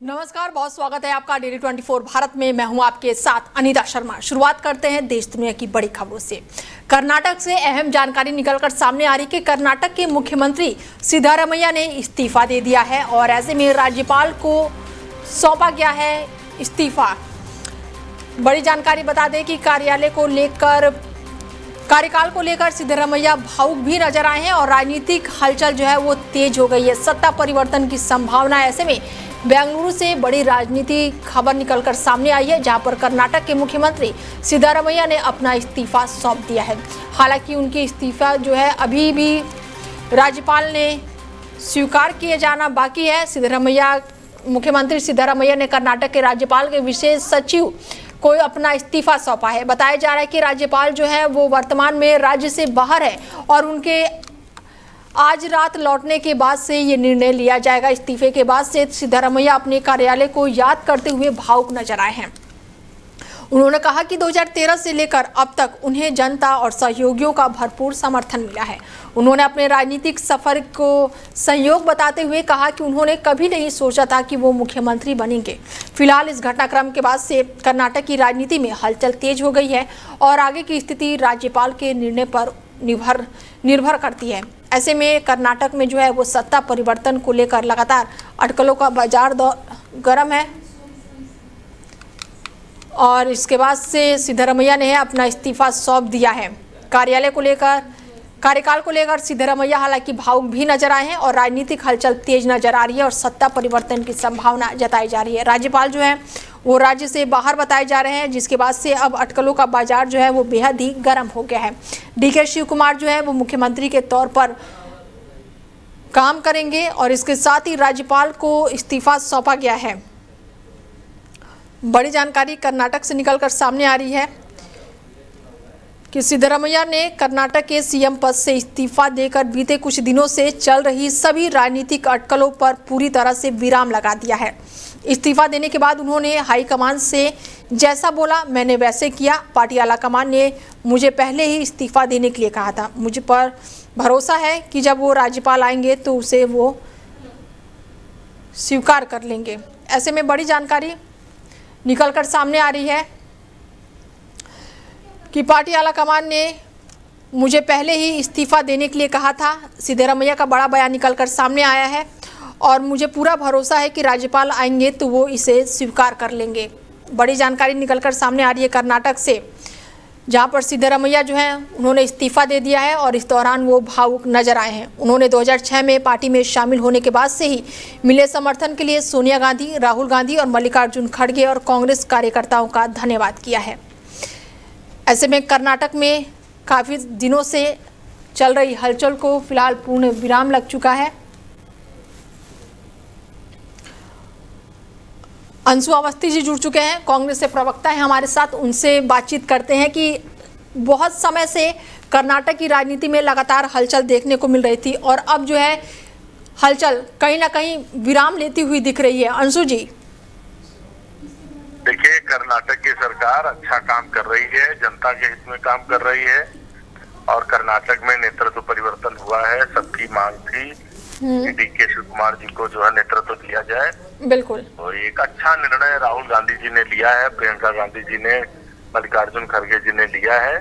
नमस्कार, बहुत स्वागत है आपका डेली 24 भारत में। मैं हूं आपके साथ अनीता शर्मा। शुरुआत करते हैं देश दुनिया की बड़ी खबरों से। कर्नाटक से अहम जानकारी निकलकर सामने आ रही कि कर्नाटक के मुख्यमंत्री सिद्धारमैया ने इस्तीफा दे दिया है और ऐसे में राज्यपाल को सौंपा गया है इस्तीफा। बड़ी जानकारी बता दें कि कार्यकाल को लेकर सिद्धारमैया भावुक भी नजर आए हैं और राजनीतिक हलचल जो है वो तेज हो गई है। सत्ता परिवर्तन की संभावना है। ऐसे में बेंगलुरु से बड़ी राजनीतिक खबर निकलकर सामने आई है, जहां पर कर्नाटक के मुख्यमंत्री सिद्धारमैया ने अपना इस्तीफा सौंप दिया है। हालांकि उनकी इस्तीफा जो है अभी भी राज्यपाल ने स्वीकार किए जाना बाकी है। मुख्यमंत्री सिद्धारमैया ने कर्नाटक के राज्यपाल के विशेष सचिव को अपना इस्तीफा सौंपा है। बताया जा रहा है कि राज्यपाल जो है वो वर्तमान में राज्य से बाहर है और उनके आज रात लौटने के बाद से ये निर्णय लिया जाएगा। इस्तीफे के बाद से सिद्धारमैया अपने कार्यालय को याद करते हुए भावुक नजर आए हैं। उन्होंने कहा कि 2013 से लेकर अब तक उन्हें जनता और सहयोगियों का भरपूर समर्थन मिला है। उन्होंने अपने राजनीतिक सफर को संयोग बताते हुए कहा कि उन्होंने कभी नहीं सोचा था कि वो मुख्यमंत्री बनेंगे। फिलहाल इस घटनाक्रम के बाद से कर्नाटक की राजनीति में हलचल तेज हो गई है और आगे की स्थिति राज्यपाल के निर्णय पर निर्भर करती है। ऐसे में कर्नाटक में जो है वो सत्ता परिवर्तन को लेकर लगातार अटकलों का बाजार गर्म है और इसके बाद से सिद्धारमैया ने अपना इस्तीफा सौंप दिया है। कार्यकाल को लेकर सिद्धारमैया हालांकि भावुक भी नजर आए हैं और राजनीतिक हलचल तेज नजर आ रही है और सत्ता परिवर्तन की संभावना जताई जा रही है। राज्यपाल जो है वो राज्य से बाहर बताए जा रहे हैं, जिसके बाद से अब अटकलों का बाजार जो है वो बेहद ही गर्म हो गया है। डीके शिव कुमार जो है वो मुख्यमंत्री के तौर पर काम करेंगे और इसके साथ ही राज्यपाल को इस्तीफा सौंपा गया है। बड़ी जानकारी कर्नाटक से निकलकर सामने आ रही है कि सिद्धारमैया ने कर्नाटक के सीएम पद से इस्तीफा देकर बीते कुछ दिनों से चल रही सभी राजनीतिक अटकलों पर पूरी तरह से विराम लगा दिया है। इस्तीफा देने के बाद उन्होंने हाईकमान से जैसा बोला मैंने वैसे किया। पार्टी आलाकमान ने मुझे पहले ही इस्तीफा देने के लिए कहा था। मुझ पर भरोसा है कि जब वो राज्यपाल आएंगे तो उसे वो स्वीकार कर लेंगे। ऐसे में बड़ी जानकारी निकलकर सामने आ रही है कि पार्टी आलाकमान ने मुझे पहले ही इस्तीफा देने के लिए कहा था। सिद्धारमैया का बड़ा बयान निकलकर सामने आया है और मुझे पूरा भरोसा है कि राज्यपाल आएंगे तो वो इसे स्वीकार कर लेंगे। बड़ी जानकारी निकलकर सामने आ रही है कर्नाटक से, जहां पर सिद्धारमैया जो है उन्होंने इस्तीफा दे दिया है और इस दौरान वो भावुक नजर आए हैं। उन्होंने 2006 में पार्टी में शामिल होने के बाद से ही मिले समर्थन के लिए सोनिया गांधी, राहुल गांधी और मल्लिकार्जुन खड़गे और कांग्रेस कार्यकर्ताओं का धन्यवाद किया है। ऐसे में कर्नाटक में काफ़ी दिनों से चल रही हलचल को फिलहाल पूर्ण विराम लग चुका है। अंशु अवस्थी जी जुड़ चुके हैं, कांग्रेस से प्रवक्ता है हमारे साथ। उनसे बातचीत करते हैं कि बहुत समय से कर्नाटक की राजनीति में लगातार हलचल देखने को मिल रही थी और अब जो है हलचल कहीं ना कहीं विराम लेती हुई दिख रही है। अंशु जी, देखिए, कर्नाटक की सरकार अच्छा काम कर रही है, जनता के हित में काम कर रही है और कर्नाटक में नेतृत्व परिवर्तन हुआ है। सबकी मांग थी कि डीके शिव कुमार जी को जो है नेतृत्व दिया जाए। बिल्कुल, तो एक अच्छा निर्णय राहुल गांधी जी ने लिया है, प्रियंका गांधी जी ने, मल्लिकार्जुन खड़गे जी ने लिया है।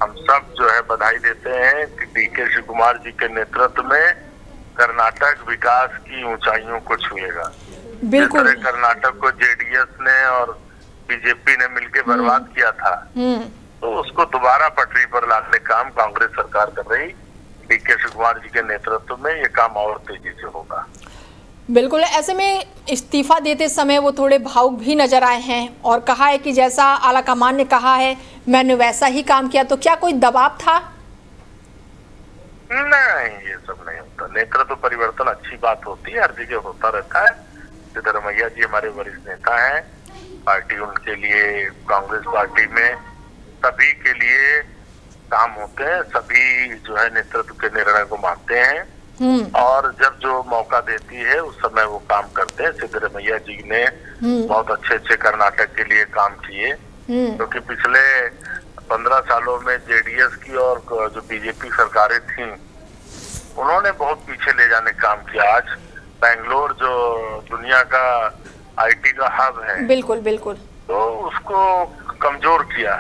हम सब जो है बधाई देते हैं कि डीके शिव कुमार जी के नेतृत्व में कर्नाटक विकास की ऊंचाइयों को छुएगा। बिल्कुल। कर्नाटक को जेडीएस ने और बीजेपी ने मिलकर बर्बाद किया था, तो उसको दोबारा पटरी पर लाने काम कांग्रेस सरकार कर रही। डीके शिव कुमार जी के नेतृत्व में ये काम और तेजी से होगा। बिल्कुल। ऐसे में इस्तीफा देते समय वो थोड़े भावुक भी नजर आए हैं और कहा है कि जैसा आलाकमान ने कहा है मैंने वैसा ही काम किया। तो क्या कोई दबाव था? नहीं, ये सब नहीं होता। नेतृत्व परिवर्तन अच्छी बात होती है, हर जगह होता रहता है। सिद्धारमैया जी हमारे वरिष्ठ नेता हैं, पार्टी उनके लिए, कांग्रेस पार्टी में सभी के लिए काम होते हैं, सभी जो है नेतृत्व के निर्णय को मानते हैं और जब जो मौका देती है उस समय वो काम करते हैं। सिद्धारमैया जी ने बहुत अच्छे कर्नाटक के लिए काम किए, क्योंकि पिछले 15 सालों में जेडीएस की और जो बीजेपी सरकारें थी उन्होंने बहुत पीछे ले जाने का काम किया। आज बेंगलोर जो दुनिया का आईटी का हब है, बिल्कुल बिल्कुल। तो उसको कमजोर किया,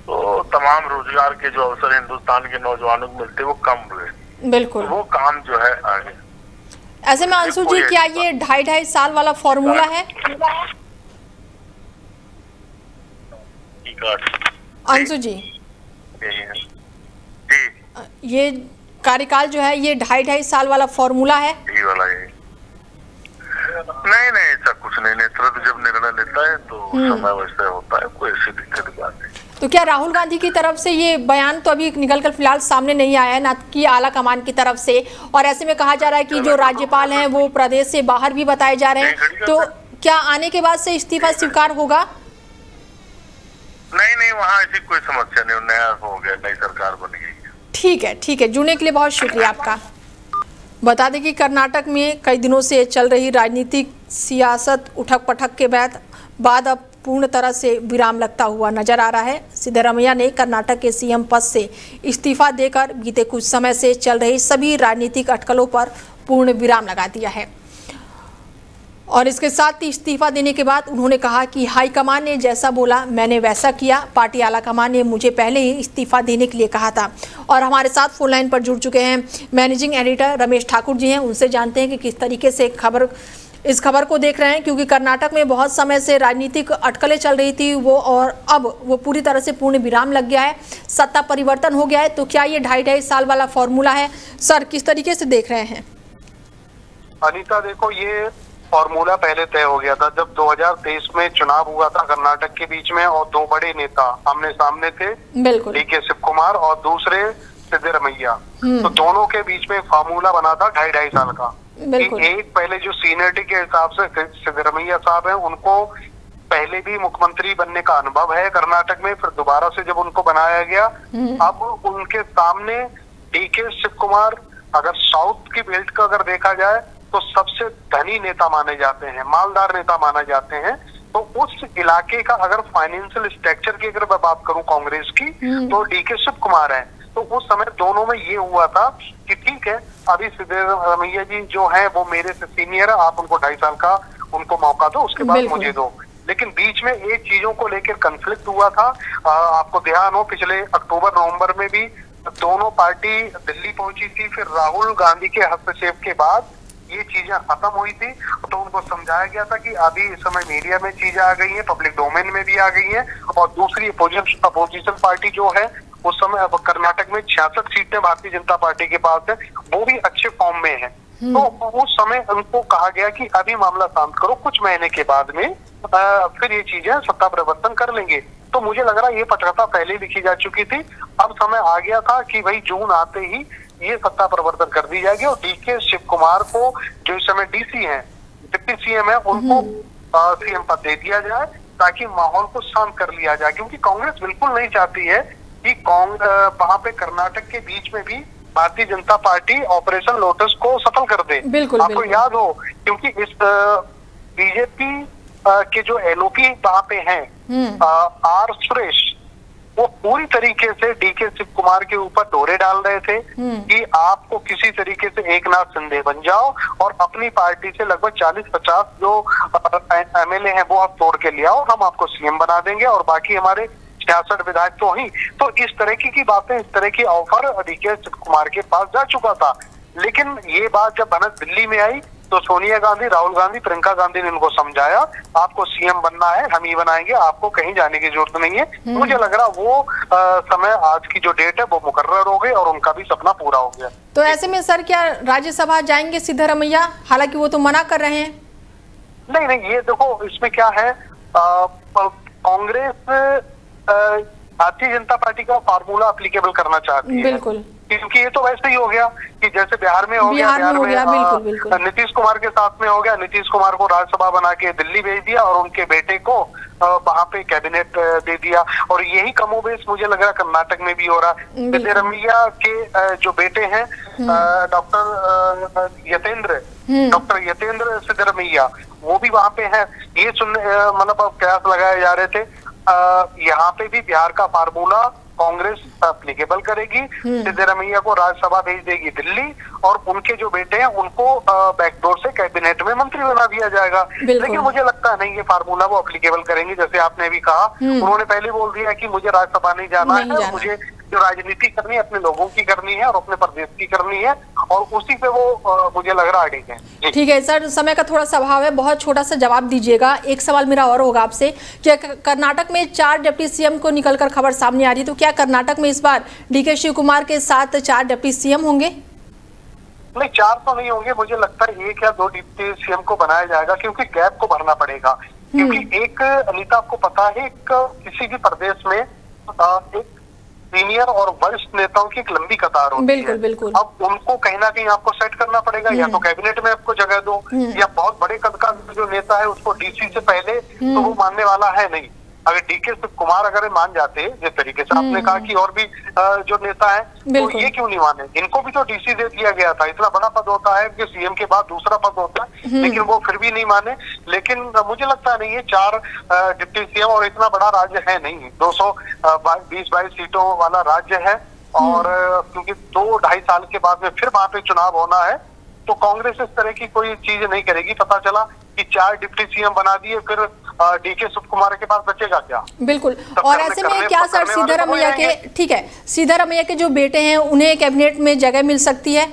तो तमाम रोजगार के जो अवसर हिंदुस्तान के नौजवानों को मिलते वो कम हुए। बिल्कुल, तो वो काम जो है आगे। ऐसे में अंशु जी क्या ये 2.5 साल वाला फॉर्मूला है? अंशु जी यही है जी, ये कार्यकाल जो है ये 2.5 साल वाला फॉर्मूला है? यही वाला है। नहीं ऐसा कुछ नहीं, नेतृत्व जब निर्णय लेता है तो समय वैसे होता है, कोई ऐसी दिक्कत की बात नहीं। तो क्या राहुल गांधी की तरफ से ये बयान तो अभी निकलकर फिलहाल सामने नहीं आया है, ना कि आला कमान की तरफ से, और ऐसे में कहा जा रहा है कि जो राज्यपाल हैं वो प्रदेश से बाहर भी बताए जा रहे हैं, तो क्या आने के बाद से इस्तीफा स्वीकार होगा? नहीं वहाँ ऐसी कोई समस्या नहीं, नया हो गया, नई सरकार बन गई। ठीक है, जुड़ने के लिए बहुत शुक्रिया आपका। बता दें कि कर्नाटक में कई दिनों से चल रही राजनीतिक सियासत उठक पटक के बाद अब पूर्ण तरह से विराम लगता हुआ नजर आ रहा है। सिद्धरमैया ने कर्नाटक के सीएम पद से इस्तीफा देकर बीते कुछ समय से चल रही सभी राजनीतिक अटकलों पर पूर्ण विराम लगा दिया है, और इसके साथ ही इस्तीफा देने के बाद उन्होंने कहा कि हाईकमान ने जैसा बोला मैंने वैसा किया। पार्टी आलाकमान ने मुझे पहले ही इस्तीफा देने के लिए कहा था। और हमारे साथ फोन लाइन पर जुड़ चुके हैं मैनेजिंग एडिटर रमेश ठाकुर जी हैं, उनसे जानते हैं कि किस तरीके से इस खबर को देख रहे हैं, क्योंकि कर्नाटक में बहुत समय से राजनीतिक अटकलें चल रही थी वो, और अब वो पूरी तरह से पूर्ण विराम लग गया है, सत्ता परिवर्तन हो गया है। तो क्या ये 2.5 साल वाला फॉर्मूला है? सर किस तरीके से देख रहे हैं? अनीता देखो, ये फॉर्मूला पहले तय हो गया था जब 2023 में चुनाव हुआ था कर्नाटक के बीच में, और दो बड़े नेता आमने सामने थे, बिल्कुल, डीके शिव कुमार और दूसरे सिद्धरमैया। तो दोनों के बीच में फॉर्मूला बना था 2.5 साल का। एक पहले जो सीनियरिटी के हिसाब से सिद्धरमैया साहब हैं, उनको पहले भी मुख्यमंत्री बनने का अनुभव है कर्नाटक में, फिर दोबारा से जब उनको बनाया गया, अब उनके सामने डीके शिव कुमार अगर साउथ की बेल्ट का अगर देखा जाए तो सबसे धनी नेता माने जाते हैं, मालदार नेता माने जाते हैं। तो उस इलाके का अगर फाइनेंशियल स्ट्रक्चर की अगर मैं बात करूं कांग्रेस की, तो डीके शिव कुमार है। तो उस समय दोनों में ये हुआ था कि ठीक है, अभी सिद्धरमैया जी जो है वो मेरे से सीनियर है, आप उनको 2.5 साल का उनको मौका दो, उसके बाद मुझे दो। लेकिन बीच में एक चीजों को लेकर कंफ्लिक्ट हुआ था। आपको ध्यान हो, पिछले अक्टूबर नवंबर में भी दोनों पार्टी दिल्ली पहुंची थी, फिर राहुल गांधी के हस्तक्षेप के बाद ये चीजें खत्म हुई थी। तो उनको समझाया गया था कि अभी इस समय मीडिया में चीजें आ गई हैं, पब्लिक डोमेन में भी आ गई हैं, और दूसरी अपोजिशन पार्टी जो है उस समय अब कर्नाटक में 66 सीटें भारतीय जनता पार्टी के पास है, वो भी अच्छे फॉर्म में है। तो उस समय उनको कहा गया कि अभी मामला शांत करो, कुछ महीने के बाद में फिर ये चीजें सत्ता परिवर्तन कर लेंगे। तो मुझे लग रहा है ये पटकथा पहले लिखी जा चुकी थी, अब समय आ गया था कि भाई जून आते ही ये सत्ता परिवर्तन कर दी जाएगी, और डीके शिव कुमार को जो इस समय डीसी हैं, डिप्टी सीएम है, उनको सीएम पद दे दिया जाए ताकि माहौल को शांत कर लिया जाए। क्योंकि कांग्रेस बिल्कुल नहीं चाहती है कि वहां पे कर्नाटक के बीच में भी Bharatiya Janata party operation lotus को सफल कर दे। आपको याद हो, क्योंकि इस बीजेपी के जो एलओपी वहां पे हैं, आर सुरेश, वो पूरी तरीके से डीके शिव कुमार के ऊपर डोरे डाल रहे थे कि आपको किसी तरीके से एकनाथ शिंदे बन जाओ और अपनी पार्टी से लगभग 40-50 जो एमएलए हैं वो आप तोड़ के ले आओ, हम आपको सीएम बना देंगे, और बाकी हमारे 66 विधायक तो ही। तो इस तरह की बातें, इस तरह की ऑफर डीके शिव कुमार के पास जा चुका था। लेकिन ये बात जब भनक दिल्ली में आई तो सोनिया गांधी, राहुल गांधी, प्रियंका गांधी ने उनको समझाया, आपको सीएम बनना है, हम ही बनाएंगे, आपको कहीं जाने की जरूरत नहीं है। मुझे लग रहा वो समय, आज की जो डेट है वो मुकर्रर हो गई और उनका भी सपना पूरा हो गया। तो ऐसे में सर क्या राज्यसभा जाएंगे सिद्धरमैया? हालांकि वो तो मना कर रहे हैं। नहीं, ये देखो इसमें क्या है, कांग्रेस भारतीय जनता पार्टी का फार्मूला एप्लीकेबल करना चाहती है। बिल्कुल, क्योंकि ये तो वैसे ही हो गया कि जैसे बिहार में हो गया, बिल्कुल। नीतीश कुमार के साथ में हो गया, नीतीश कुमार को राज्यसभा बना के दिल्ली भेज दिया और उनके बेटे को वहां पे कैबिनेट दे दिया। और यही कमोबेश मुझे लग रहा कर्नाटक में भी हो रहा है। सिद्धरमैया के जो बेटे हैं डॉक्टर यतेंद्र सिद्धरमैया, वो भी वहां पे है। ये मतलब प्रयास लगाए जा रहे थे। यहाँ पे भी बिहार का फार्मूला कांग्रेस एप्लीकेबल करेगी, सिद्धरमैया को राज्यसभा भेज देगी दिल्ली, और उनके जो बेटे हैं उनको बैकडोर से कैबिनेट में मंत्री बना दिया जाएगा। लेकिन मुझे लगता नहीं ये फार्मूला वो एप्लीकेबल करेंगे। जैसे आपने भी कहा, उन्होंने पहले बोल दिया कि मुझे राज्यसभा नहीं जाना है, मुझे जो राजनीति करनी है अपने लोगों की करनी है और अपने प्रदेश की करनी है, और उसी पे वो मुझे लग रहा है। ठीक है सर, समय का थोड़ा सा अभाव है, बहुत छोटा सा जवाब दीजिएगा। एक सवाल मेरा और होगा आपसे, क्या कर्नाटक में 4 डिप्टी सीएम को निकलकर खबर सामने आ रही है, तो क्या कर्नाटक में इस बार डीके शिव कुमार के साथ 4 डिप्टी सीएम होंगे? नहीं, 4 तो नहीं होंगे, मुझे लगता है 1 या 2 डिप्टी सीएम को बनाया जाएगा, क्योंकि गैप को भरना पड़ेगा। क्योंकि एक अनीता, आपको पता है, किसी भी प्रदेश में एक सीनियर और वरिष्ठ नेताओं की एक लंबी कतार होती है। बिल्कुल। अब उनको कहीं ना कहीं आपको सेट करना पड़ेगा, या तो कैबिनेट में आपको जगह दो, या बहुत बड़े कद का जो नेता है उसको डीसी से पहले तो वो मानने वाला है नहीं। अगर डीके शिव कुमार अगर मान जाते, जिस तरीके से आपने कहा कि और भी जो नेता है, तो ये क्यों नहीं माने? इनको भी तो डीसी दे दिया गया था। इतना बड़ा पद होता है कि सीएम के बाद दूसरा पद होता है, लेकिन वो फिर भी नहीं माने। लेकिन मुझे लगता नहीं है 4 डिप्टी सीएम, और इतना बड़ा राज्य है नहीं, 220-22 सीटों वाला राज्य है, और क्योंकि 2-2.5 साल के बाद में फिर वहां पे चुनाव होना है, तो कांग्रेस इस तरह की कोई चीज नहीं करेगी। पता चला कि 4 डिप्टी सीएम बना दिए, फिर डीके शिव कुमार के पास बचेगा क्या? बिल्कुल। और ऐसे में क्या सर, सिद्धरमैया के, ठीक है, सिद्धरमैया के जो बेटे हैं उन्हें कैबिनेट में जगह मिल सकती है?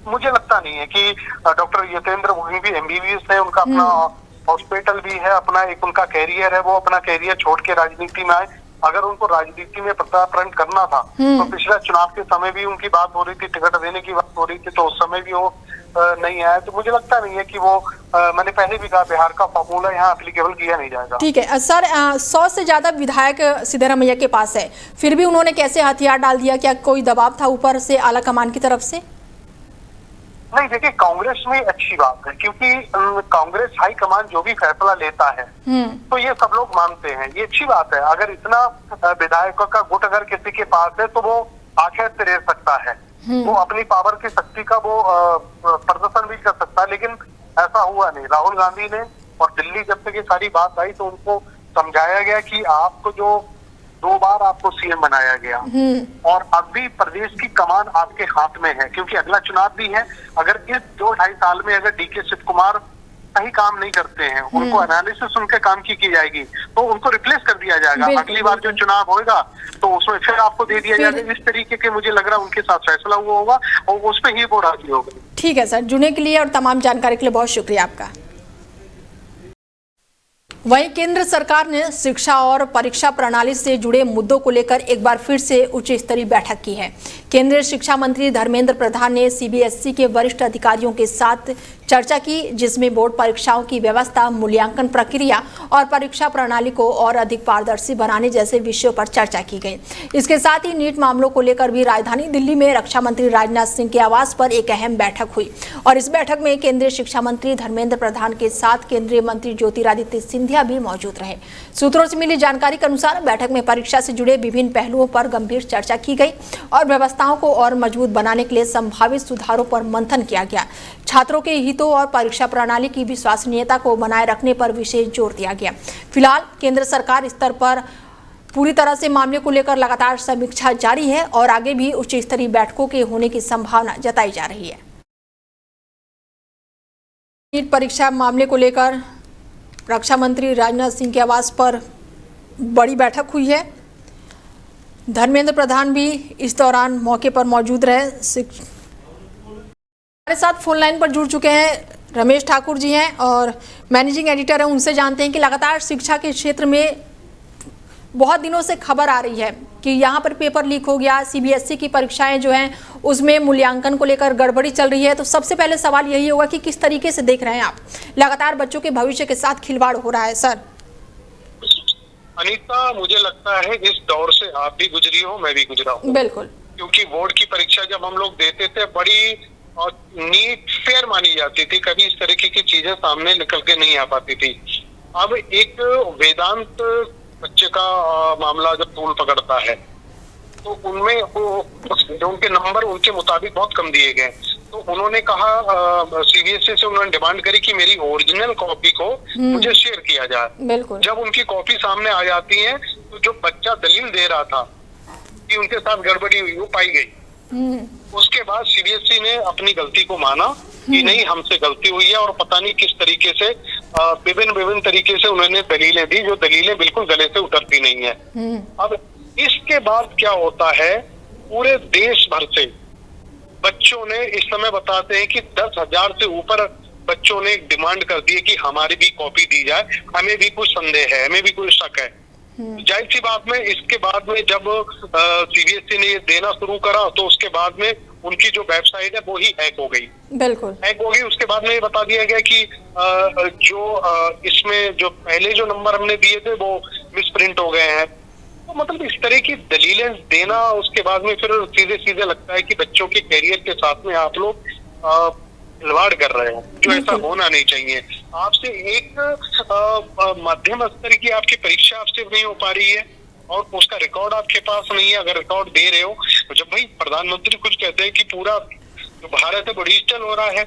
मुझे लगता नहीं है कि डॉक्टर यतेंद्र वहीं भी एमबीबीएस है, उनका अपना हॉस्पिटल भी है, अपना एक उनका कैरियर है, वो अपना कैरियर छोड़ के राजनीति में आए। अगर उनको राजनीति में प्रत्यार्पण करना था तो पिछला चुनाव के समय भी उनकी बात हो रही थी, टिकट देने की बात हो रही थी, तो उस समय भी वो नहीं आया। तो मुझे लगता नहीं है कि वो मैंने पहले भी कहा, बिहार का फॉर्मूला यहाँ एप्लीकेबल किया नहीं जाएगा। ठीक है सर, 100 से ज्यादा विधायक सिद्धरमैया के पास है, फिर भी उन्होंने कैसे हथियार डाल दिया? क्या कोई दबाव था ऊपर से, आला कमान की तरफ से? नहीं, देखिए, कांग्रेस में अच्छी बात है, क्योंकि कांग्रेस हाईकमान जो भी फैसला लेता है तो ये सब लोग मानते हैं, ये अच्छी बात है। अगर इतना विधायकों का गुट अगर किसी के पास है तो वो आखिर से रह सकता है, वो अपनी पावर की शक्ति का वो प्रदर्शन भी कर सकता है। लेकिन ऐसा हुआ नहीं। राहुल गांधी ने, और दिल्ली जब तक ये सारी बात आई तो उनको समझाया गया कि आपको जो 2 बार आपको सीएम बनाया गया, और अब भी प्रदेश की कमान आपके हाथ में है, क्योंकि अगला चुनाव भी है। अगर इस 2-2.5 साल में अगर डीके शिव कुमार सही काम नहीं करते हैं, उनको एनालिसिस उनके काम की जाएगी, तो उनको रिप्लेस कर दिया जाएगा। अगली बार जो चुनाव होगा तो उसमें फिर आपको दे दिया जाएगा। इस तरीके के मुझे लग रहा है उनके साथ फैसला हुआ होगा, और उस पर ही वो राजी होगा। ठीक है सर, जुड़ने के लिए और तमाम जानकारी के लिए बहुत शुक्रिया आपका। वहीं केंद्र सरकार ने शिक्षा और परीक्षा प्रणाली से जुड़े मुद्दों को लेकर एक बार फिर से उच्च स्तरीय बैठक की है। केंद्रीय शिक्षा मंत्री धर्मेंद्र प्रधान ने सीबीएसई के वरिष्ठ अधिकारियों के साथ चर्चा की, जिसमें बोर्ड परीक्षाओं की व्यवस्था, मूल्यांकन प्रक्रिया और परीक्षा प्रणाली को और अधिक पारदर्शी बनाने जैसे विषयों पर चर्चा की गई। इसके साथ ही नीट मामलों को लेकर भी राजधानी दिल्ली में रक्षा मंत्री राजनाथ सिंह के आवास पर एक अहम बैठक हुई, और इस बैठक में केंद्रीय शिक्षा मंत्री धर्मेंद्र प्रधान के साथ केंद्रीय मंत्री ज्योतिरादित्य सिंधिया भी मौजूद रहे। सूत्रों से मिली जानकारी के अनुसार बैठक में परीक्षा से जुड़े विभिन्न पहलुओं पर गंभीर चर्चा की गई और व्यवस्थाओं को और मजबूत बनाने के लिए संभावित सुधारों पर मंथन किया गया। छात्रों के हितों और परीक्षा प्रणाली की विश्वसनीयता को बनाए रखने पर विशेष जोर दिया गया। फिलहाल केंद्र सरकार स्तर पर पूरी तरह से मामले को लेकर लगातार समीक्षा जारी है और आगे भी उच्च स्तरीय बैठकों के होने की संभावना जताई जा रही है। नीट परीक्षा मामले को लेकर रक्षा मंत्री राजनाथ सिंह के आवास पर बड़ी बैठक हुई है। धर्मेंद्र प्रधान भी इस दौरान मौके पर मौजूद रहे। हमारे साथ फोन लाइन पर जुड़ चुके हैं रमेश ठाकुर जी हैं और मैनेजिंग एडिटर हैं। उनसे जानते हैं कि लगातार शिक्षा के क्षेत्र में बहुत दिनों से खबर आ रही है कि यहाँ पर पेपर लीक हो गया, सीबीएसई की परीक्षाएं जो हैं उसमें मूल्यांकन को लेकर गड़बड़ी चल रही है। तो सबसे पहले सवाल यही होगा कि किस तरीके से देख रहे हैं आप, लगातार बच्चों के भविष्य के साथ खिलवाड़ हो रहा है। सर अनीता, मुझे लगता है इस दौर से आप भी गुजरी हो, मैं भी गुजरा हूँ। बिल्कुल, क्योंकि बोर्ड की परीक्षा जब हम लोग देते थे बड़ी नीट फेयर मानी जाती थी, कभी इस तरीके की चीजें सामने निकल के नहीं आ पाती थी। अब एक वेदांत बच्चे का मामला जब तूल पकड़ता है तो उनमें जो उनके नंबर उनके मुताबिक बहुत कम दिए गए, तो उन्होंने कहा, सीबीएसई से उन्होंने डिमांड करी कि मेरी ओरिजिनल कॉपी को मुझे शेयर किया जाए। बिल्कुल। जब उनकी कॉपी सामने आ जाती है तो जो बच्चा दलील दे रहा था कि उनके साथ गड़बड़ी हुई वो पाई गई। उसके बाद सीबीएसई ने अपनी गलती को माना कि नहीं, हमसे गलती हुई है, और पता नहीं किस तरीके से विभिन्न तरीके से उन्होंने दलीलें दी, जो दलीलें बिल्कुल गले से उतरती नहीं है। अब इसके बाद क्या होता है, पूरे देश भर से बच्चों ने, इस समय बताते हैं कि 10,000 से ऊपर बच्चों ने डिमांड कर दी है कि हमारी भी कॉपी दी जाए, हमें भी कुछ संदेह है, हमें भी कोई शक है। जाहिर सी बात में इसके बाद में जब सीबीएसई ने ये देना शुरू करा तो उसके बाद में उनकी जो वेबसाइट है वो ही हैक हो गई। बिल्कुल हैक हो गई। उसके बाद में ये बता दिया गया कि इसमें जो पहले जो नंबर हमने दिए थे वो मिसप्रिंट हो गए हैं। तो मतलब इस तरह की दलीलें देना, उसके बाद में फिर सीधे लगता है कि बच्चों के कैरियर के साथ में आप लोग खिलवाड़ कर रहे हो, जो ऐसा होना नहीं चाहिए। आपसे एक मध्यम स्तर की आपकी परीक्षा आपसे नहीं हो पा रही है और उसका रिकॉर्ड आपके पास नहीं है। अगर रिकॉर्ड दे रहे हो तो जब भाई प्रधानमंत्री कुछ कहते हैं कि पूरा जो भारत है वो डिजिटल हो रहा है,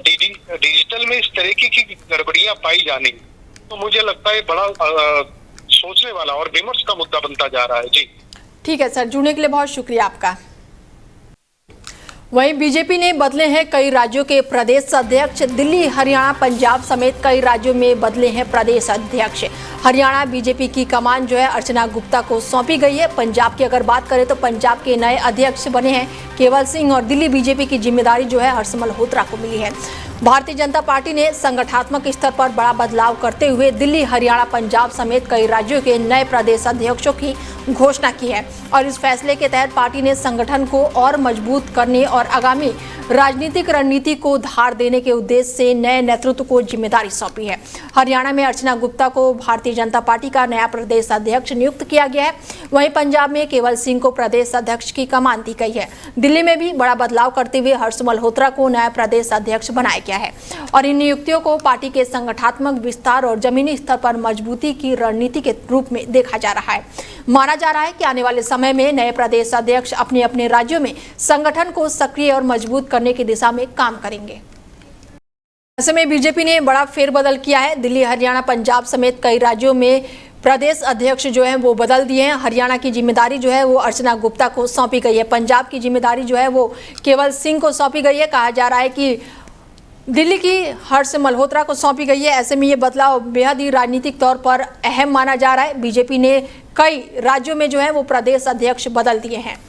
डिजिटल में इस तरह की गड़बड़ियां पाई जानी, तो मुझे लगता है बड़ा सोचने वाला और विमर्श का मुद्दा बनता जा रहा है। जी ठीक है सर, जुड़ने के लिए बहुत शुक्रिया आपका। वहीं बीजेपी ने बदले हैं कई राज्यों के प्रदेश अध्यक्ष। दिल्ली, हरियाणा, पंजाब समेत कई राज्यों में बदले हैं प्रदेश अध्यक्ष। हरियाणा बीजेपी की कमान जो है अर्चना गुप्ता को सौंपी गई है। पंजाब की अगर बात करें तो पंजाब के नए अध्यक्ष बने हैं केवल सिंह और दिल्ली बीजेपी की जिम्मेदारी जो है हर्ष मल्होत्रा को मिली है। भारतीय जनता पार्टी ने संगठनात्मक स्तर पर बड़ा बदलाव करते हुए दिल्ली, हरियाणा, पंजाब समेत कई राज्यों के नए प्रदेश अध्यक्षों की घोषणा की है और इस फैसले के तहत पार्टी ने संगठन को और मजबूत करने और आगामी राजनीतिक रणनीति को धार देने के उद्देश्य से नए नेतृत्व को जिम्मेदारी सौंपी है। हरियाणा में अर्चना गुप्ता को भारतीय जनता पार्टी का नया प्रदेश अध्यक्ष नियुक्त किया गया है। वहीं पंजाब में केवल सिंह को प्रदेश अध्यक्ष की कमान दी गई है। दिल्ली में भी बड़ा बदलाव करते हुए हर्ष मल्होत्रा को नया प्रदेश अध्यक्ष बनाया गया है और इन नियुक्तियों को पार्टी के संगठनात्मक विस्तार और जमीनी स्तर पर मजबूती की रणनीति के रूप में देखा जा रहा है। माना जा रहा है कि आने वाले समय में नए प्रदेश अध्यक्ष अपने अपने राज्यों में संगठन को सक्रिय और मजबूत करने की दिशा में काम करेंगे। ऐसे में बीजेपी ने बड़ा फेरबदल किया है। दिल्ली, हरियाणा, पंजाब समेत कई राज्यों में प्रदेश अध्यक्ष जो है वो बदल दिए हैं। हरियाणा की जिम्मेदारी जो है वो अर्चना गुप्ता को सौंपी गई है। पंजाब की जिम्मेदारी जो है वो केवल सिंह को सौंपी गई है। कहा जा रहा है कि दिल्ली की हर्ष मल्होत्रा को सौंपी गई है। ऐसे में ये बदलाव बेहद ही राजनीतिक तौर पर अहम माना जा रहा है। बीजेपी ने कई राज्यों में जो है वो प्रदेश अध्यक्ष बदल दिए हैं।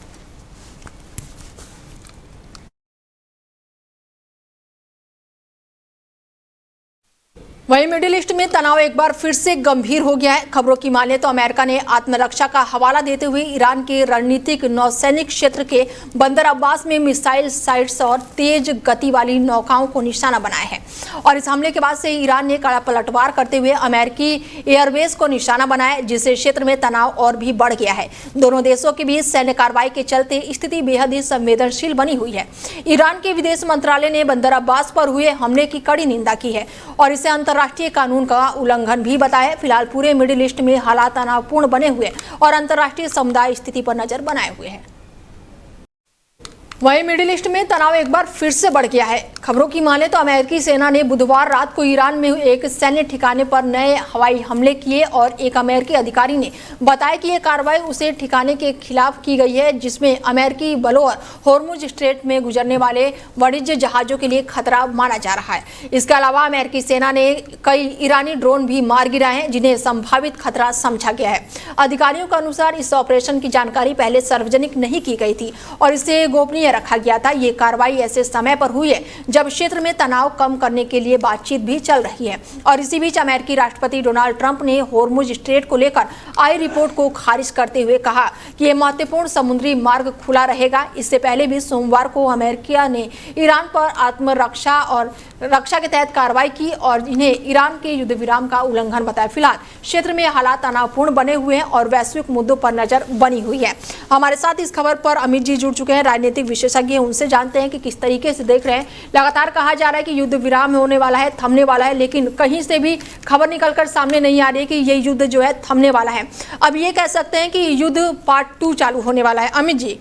वहीं मिडिल ईस्ट में तनाव एक बार फिर से गंभीर हो गया है। खबरों की माने तो अमेरिका ने आत्मरक्षा का हवाला देते हुए ईरान के रणनीतिक नौसैनिक क्षेत्र के बंदर अब्बास में मिसाइल साइट्स और तेज गति वाली नौकाओं को निशाना बनाया है और इस हमले के बाद से ईरान ने कड़ा पलटवार करते हुए अमेरिकी एयरबेस को निशाना बनाया, जिससे क्षेत्र में तनाव और भी बढ़ गया है। दोनों देशों के बीच सैन्य कार्रवाई के चलते स्थिति बेहद ही संवेदनशील बनी हुई है। ईरान के विदेश मंत्रालय ने बंदर अब्बास पर हुए हमले की कड़ी निंदा की है और इसे अंतर्राष्ट्रीय कानून का उल्लंघन भी बताया। फिलहाल पूरे मिडिल ईस्ट में हालात तनावपूर्ण बने हुए और अंतर्राष्ट्रीय समुदाय स्थिति पर नजर बनाए हुए हैं। वहीं मिडिल ईस्ट में तनाव एक बार फिर से बढ़ गया है। खबरों की माने तो अमेरिकी सेना ने बुधवार रात को ईरान में एक सैन्य ठिकाने पर नए हवाई हमले किए और एक अमेरिकी अधिकारी ने बताया कि यह कार्रवाई उसे ठिकाने के खिलाफ की गई है, जिसमें अमेरिकी बलों और होर्मुज स्ट्रेट में गुजरने वाले वाणिज्य जहाजों के लिए खतरा माना जा रहा है। इसके अलावा अमेरिकी सेना ने कई ईरानी ड्रोन भी मार गिराए हैं, जिन्हें संभावित खतरा समझा गया है। अधिकारियों के अनुसार इस ऑपरेशन की जानकारी पहले सार्वजनिक नहीं की गई थी और इसे गोपनीय रखा गया था। ये कार्रवाई ऐसे समय पर हुई है जब क्षेत्र में तनाव कम करने के लिए बातचीत भी चल रही है और इसी बीच अमेरिकी राष्ट्रपति डोनाल्ड ट्रंप ने होर्मुज स्ट्रेट को लेकर आई रिपोर्ट को खारिज करते हुए कहा कि यह महत्वपूर्ण समुद्री मार्ग खुला रहेगा। इससे पहले भी सोमवार को अमेरिका ने ईरान पर आत्मरक्षा और रक्षा के तहत कार्रवाई की और इन्हें ईरान के युद्ध विराम का उल्लंघन बताया। फिलहाल क्षेत्र में हालात तनावपूर्ण बने हुए हैं और वैश्विक मुद्दों पर नजर बनी हुई है। हमारे साथ इस खबर पर अमित जी जुड़ चुके हैं, राजनीतिक विशेषज्ञ, उनसे जानते हैं कि किस तरीके से देख रहे हैं। लगातार कहा जा रहा है कि युद्ध विराम होने वाला है, थमने वाला है, लेकिन कहीं से भी खबर निकलकर सामने नहीं आ रही है कि ये युद्ध जो है थमने वाला है। अब ये कह सकते हैं कि युद्ध पार्ट 2 चालू होने वाला है। अमित जी,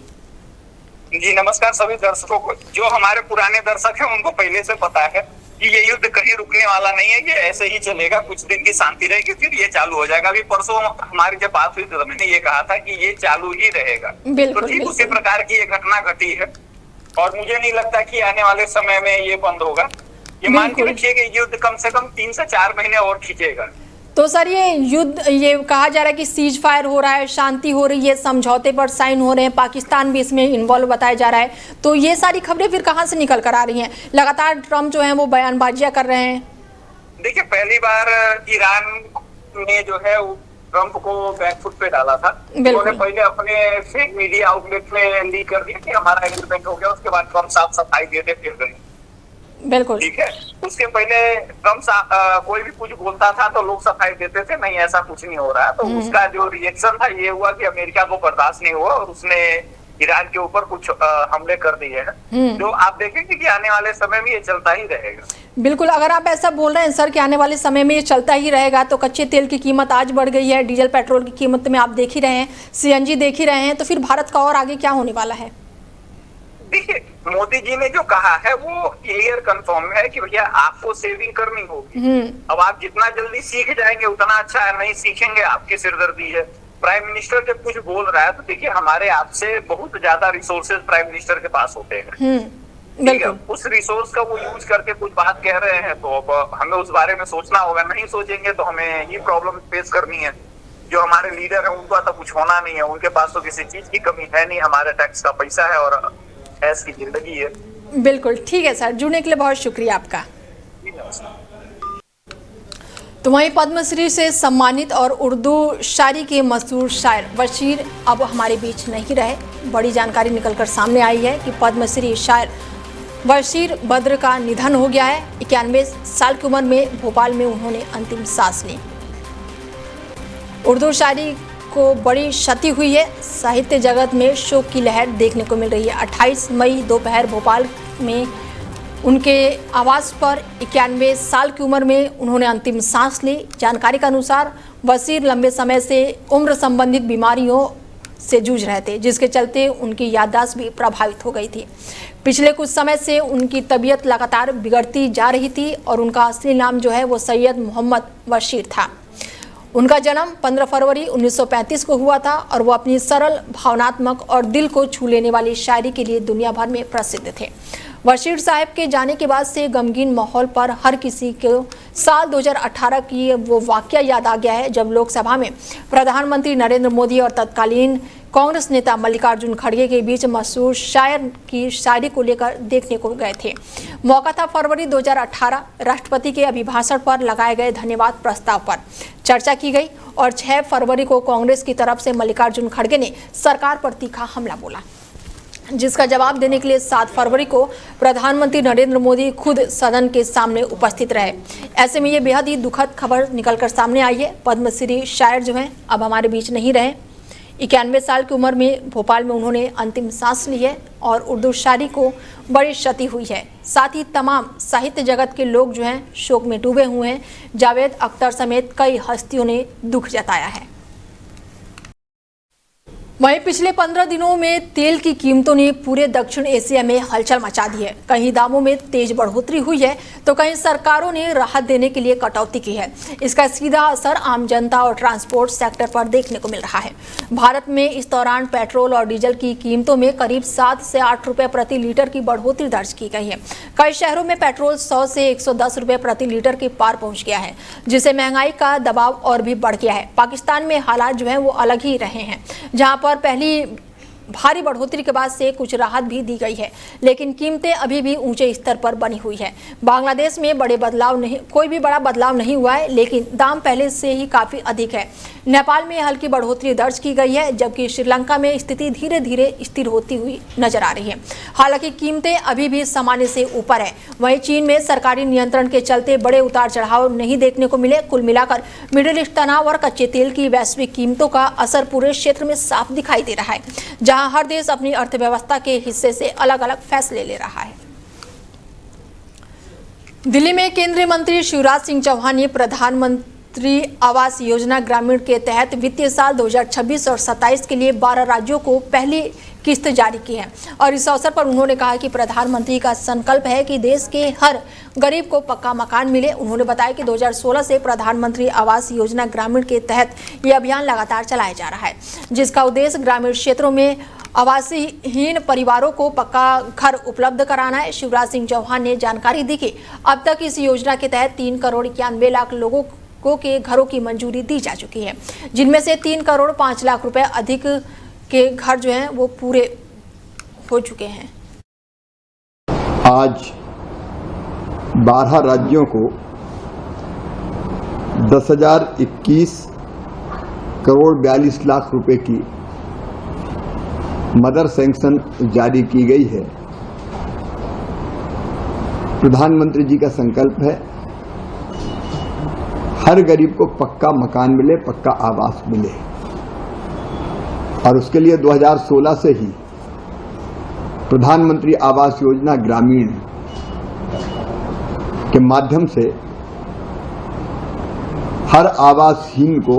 जी नमस्कार सभी दर्शकों को। जो हमारे पुराने दर्शक हैं उनको पहले से पता है कि ये युद्ध कहीं रुकने वाला नहीं है, ये ऐसे ही चलेगा। कुछ दिन की शांति रहेगी फिर ये चालू हो जाएगा। अभी परसों हमारी जब बात हुई तो मैंने ये कहा था कि ये चालू ही रहेगा। तो ठीक उसी प्रकार की एक घटना घटी है और मुझे नहीं लगता कि आने वाले समय में ये बंद होगा। ये मान के रखिए कि युद्ध कम से कम 3 से 4 महीने और खींचेगा। तो सर ये युद्ध, ये कहा जा रहा है कि सीज फायर हो रहा है, शांति हो रही है, समझौते पर साइन हो रहे हैं, पाकिस्तान भी इसमें इन्वॉल्व बताया जा रहा है, तो ये सारी खबरें फिर कहां से निकल कर आ रही हैं? लगातार ट्रम्प जो है वो बयानबाजियां कर रहे हैं। देखिए पहली बार ईरान ने जो है ट्रम्प को बैकफुट पे डाला था। उन्होंने पहले अपने फेक मीडिया आउटलेट में लीक कर दिया कि हमारा एग्रीमेंट हो गया। उसके बाद ट्रम्प साफ सफाई देते फिर गए। बिल्कुल ठीक है। उसके पहले ट्रम्प कोई भी कुछ बोलता था तो लोग सफाई देते थे, नहीं ऐसा कुछ नहीं हो रहा है। तो उसका जो रिएक्शन था ये हुआ कि अमेरिका को बर्दाश्त नहीं हुआ और उसने ईरान के ऊपर कुछ हमले कर दिए हैं। जो आप देखेंगे कि आने वाले समय में ये चलता ही रहेगा। बिल्कुल, अगर आप ऐसा बोल रहे हैं सर कि आने वाले समय में ये चलता ही रहेगा, तो कच्चे तेल की कीमत आज बढ़ गई है, डीजल पेट्रोल की कीमत में आप देख ही रहे हैं, सीएनजी देख ही रहे हैं, तो फिर भारत का और आगे क्या होने वाला है? देखिए मोदी जी ने जो कहा है वो क्लियर कंफर्म है कि भैया आपको सेविंग करनी होगी। अब आप जितना जल्दी सीख जाएंगे उतना अच्छा है, नहीं सीखेंगे आपकी सिरदर्दी है। प्राइम मिनिस्टर जब कुछ बोल रहा है तो देखिए हमारे आपसे बहुत ज्यादा रिसोर्सेज प्राइम मिनिस्टर के पास होते हैं। ठीक है, उस रिसोर्स का वो यूज करके कुछ बात कह रहे हैं तो अब हमें उस बारे में सोचना होगा। नहीं सोचेंगे तो हमें ये प्रॉब्लम फेस करनी है। जो हमारे लीडर है उनको तो कुछ होना नहीं है, उनके पास तो किसी चीज की कमी है नहीं, हमारे टैक्स का पैसा है और ऐसी जिंदगी है। बिल्कुल ठीक है सर, जुड़ने के लिए बहुत शुक्रिया आपका। तो वहीं पद्मश्री से सम्मानित और उर्दू शायरी के मशहूर शायर बशीर अब हमारे बीच नहीं रहे। बड़ी जानकारी निकलकर सामने आई है कि पद्मश्री शायर बशीर बद्र का निधन हो गया है। 91 साल की उम्र में भोपाल में उन्होंने अंतिम सांस ली। उर्दू शायरी को बड़ी क्षति हुई है। साहित्य जगत में शोक की लहर देखने को मिल रही है। 28 मई दोपहर भोपाल में उनके आवास पर 91 साल की उम्र में उन्होंने अंतिम सांस ली। जानकारी के अनुसार बशीर लंबे समय से उम्र संबंधित बीमारियों से जूझ रहे थे, जिसके चलते उनकी याददाश्त भी प्रभावित हो गई थी। पिछले कुछ समय से उनकी तबीयत लगातार बिगड़ती जा रही थी और उनका असली नाम जो है वो सैयद मोहम्मद बशीर था। उनका जन्म 15 फरवरी 1935 को हुआ था और वो अपनी सरल, भावनात्मक और दिल को छू लेने वाली शायरी के लिए दुनिया भर में प्रसिद्ध थे। बशीर साहब के जाने के बाद से गमगीन माहौल पर हर किसी को साल 2018 की वो वाकया याद आ गया है जब लोकसभा में प्रधानमंत्री नरेंद्र मोदी और तत्कालीन कांग्रेस नेता मल्लिकार्जुन खड़गे के बीच मशहूर शायर की शायरी को लेकर देखने को गए थे। मौका था फरवरी 2018। राष्ट्रपति के अभिभाषण पर लगाए गए धन्यवाद प्रस्ताव पर चर्चा की गई और 6 फरवरी को कांग्रेस की तरफ से मल्लिकार्जुन खड़गे ने सरकार पर तीखा हमला बोला, जिसका जवाब देने के लिए 7 फरवरी को प्रधानमंत्री नरेंद्र मोदी खुद सदन के सामने उपस्थित रहे। ऐसे में ये बेहद ही दुखद खबर निकलकर सामने आई है। पद्मश्री शायर जो हैं अब हमारे बीच नहीं रहे। 91 साल की उम्र में भोपाल में उन्होंने अंतिम सांस ली है और उर्दू शायरी को बड़ी क्षति हुई है। साथ ही तमाम साहित्य जगत के लोग जो हैं शोक में डूबे हुए हैं। जावेद अख्तर समेत कई हस्तियों ने दुख जताया है। वहीं पिछले 15 दिनों में तेल की कीमतों ने पूरे दक्षिण एशिया में हलचल मचा दी है। कहीं दामों में तेज बढ़ोतरी हुई है तो कहीं सरकारों ने राहत देने के लिए कटौती की है। इसका सीधा असर आम जनता और ट्रांसपोर्ट सेक्टर पर देखने को मिल रहा है। भारत में इस दौरान पेट्रोल और डीजल की कीमतों में करीब 7 से 8 रुपए प्रति लीटर की बढ़ोतरी दर्ज की गई है। कई शहरों में पेट्रोल 100 से 110 रुपए प्रति लीटर के पार पहुंच गया है, जिससे महंगाई का दबाव और भी बढ़ गया है। पाकिस्तान में हालात जो है वो अलग ही रहे हैं, जहां पर पहली भारी बढ़ोतरी के बाद से कुछ राहत भी दी गई है, लेकिन कीमतें अभी भी ऊंचे स्तर पर बनी हुई है। बांग्लादेश में कोई भी बड़ा बदलाव नहीं हुआ है, लेकिन दाम पहले से ही काफी अधिक है। नेपाल में हल्की बढ़ोतरी दर्ज की गई है, जबकि श्रीलंका में स्थिति धीरे धीरे स्थिर होती हुई नजर आ रही है। हालांकि कीमतें अभी भी सामान्य से ऊपर है। वहीं चीन में सरकारी नियंत्रण के चलते बड़े उतार चढ़ाव नहीं देखने को मिले। कुल मिलाकर मिडिल ईस्ट तनाव और कच्चे तेल की वैश्विक कीमतों का असर पूरे क्षेत्र में साफ दिखाई दे रहा है, जहां हर देश अपनी अर्थव्यवस्था के हिस्से से अलग अलग फैसले ले रहा है। दिल्ली में केंद्रीय मंत्री शिवराज सिंह चौहान ने प्रधानमंत्री आवास योजना ग्रामीण के तहत वित्तीय साल 2026 और 27 के लिए 12 राज्यों को पहली किस्त जारी की है। और इस अवसर पर उन्होंने कहा कि प्रधानमंत्री का संकल्प है कि देश के हर गरीब को पक्का मकान मिले। उन्होंने बताया कि 2016 से प्रधानमंत्री आवास योजना ग्रामीण के तहत यह अभियान लगातार चलाया जा रहा है, जिसका उद्देश्य ग्रामीण क्षेत्रों में आवासहीन परिवारों को पक्का घर उपलब्ध कराना है। शिवराज सिंह चौहान ने जानकारी दी कि अब तक इस योजना के तहत 3 करोड़ 91 लाख लोगों के घरों की मंजूरी दी जा चुकी है, जिनमें से 3 करोड़ 5 लाख रुपए अधिक के घर जो हैं वो पूरे हो चुके हैं। आज 12 राज्यों को 10,021 करोड़ 42 लाख रुपए की मदर सैंक्शन जारी की गई है। प्रधानमंत्री जी का संकल्प है हर गरीब को पक्का मकान मिले, पक्का आवास मिले, और उसके लिए 2016 से ही प्रधानमंत्री आवास योजना ग्रामीण के माध्यम से हर आवासहीन को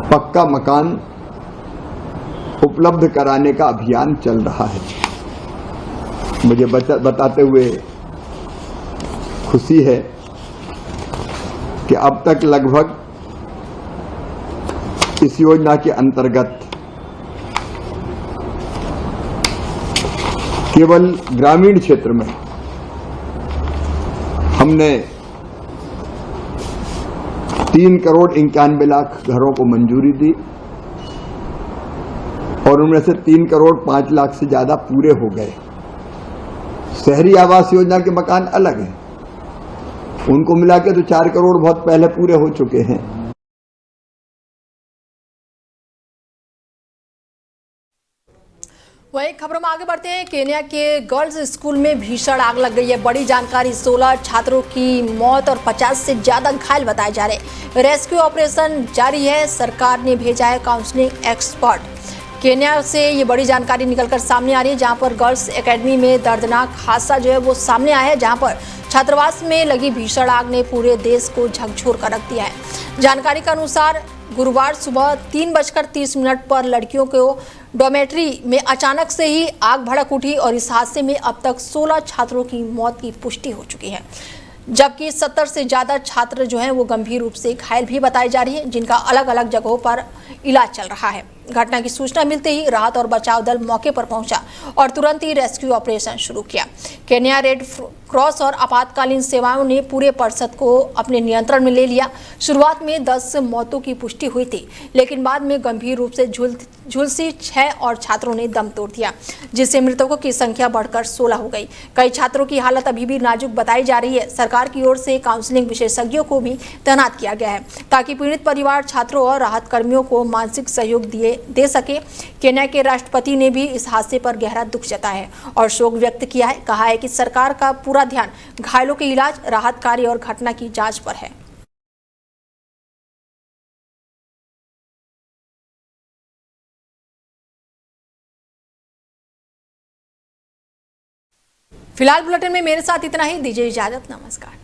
पक्का मकान उपलब्ध कराने का अभियान चल रहा है। मुझे बताते हुए खुशी है कि अब तक लगभग इस योजना के अंतर्गत केवल ग्रामीण क्षेत्र में हमने 3 करोड़ 91 लाख घरों को मंजूरी दी और उनमें से 3 करोड़ 5 लाख से ज्यादा पूरे हो गए। शहरी आवास योजना के मकान अलग हैं, उनको मिला के तो 4 करोड़ बहुत पहले पूरे हो चुके हैं। वहीं खबरों में आगे बढ़ते हैं। केन्या के गर्ल्स स्कूल में भीषण आग लग गई है। बड़ी जानकारी, 16 छात्रों की मौत और 50 से ज्यादा घायल बताए जा रहे। रेस्क्यू ऑपरेशन जारी है। सरकार ने भेजा है काउंसलिंग एक्सपर्ट। केन्या से ये बड़ी जानकारी निकलकर सामने आ रही है, जहां पर गर्ल्स एकेडमी में दर्दनाक हादसा जो है वो सामने आया है, जहां पर छात्रावास में लगी भीषण आग ने पूरे देश को झकझोर कर रख दिया है। जानकारी के अनुसार गुरुवार सुबह 3:30 पर लड़कियों को डॉर्मेट्री में अचानक से ही आग भड़क उठी और इस हादसे में अब तक 16 छात्रों की मौत की पुष्टि हो चुकी है, जबकि 70 से ज्यादा छात्र जो हैं वो गंभीर रूप से घायल भी बताए जा रही हैं, जिनका अलग अलग जगहों पर इलाज चल रहा है। घटना की सूचना मिलते ही राहत और बचाव दल मौके पर पहुंचा और तुरंत ही रेस्क्यू ऑपरेशन शुरू किया। केन्या रेड क्रॉस और आपातकालीन सेवाओं ने पूरे परिसर को अपने नियंत्रण में ले लिया। शुरुआत में 10 मौतों की पुष्टि हुई थी, लेकिन बाद में गंभीर रूप से झुलसी 6 और छात्रों ने दम तोड़ दिया, जिससे मृतकों की संख्या बढ़कर 16 हो गई। कई छात्रों की हालत अभी भी नाजुक बताई जा रही है। सरकार की ओर से काउंसलिंग विशेषज्ञों को भी तैनात किया गया है, ताकि पीड़ित परिवार, छात्रों और राहत कर्मियों को मानसिक सहयोग दे सके। केन्या के राष्ट्रपति ने भी इस हादसे पर गहरा दुख जताया है और शोक व्यक्त किया है। कहा है कि सरकार का पूरा ध्यान घायलों के इलाज, राहत कार्य और घटना की जांच पर है। फिलहाल बुलेटिन में मेरे साथ इतना ही। दीजिए इजाजत। नमस्कार।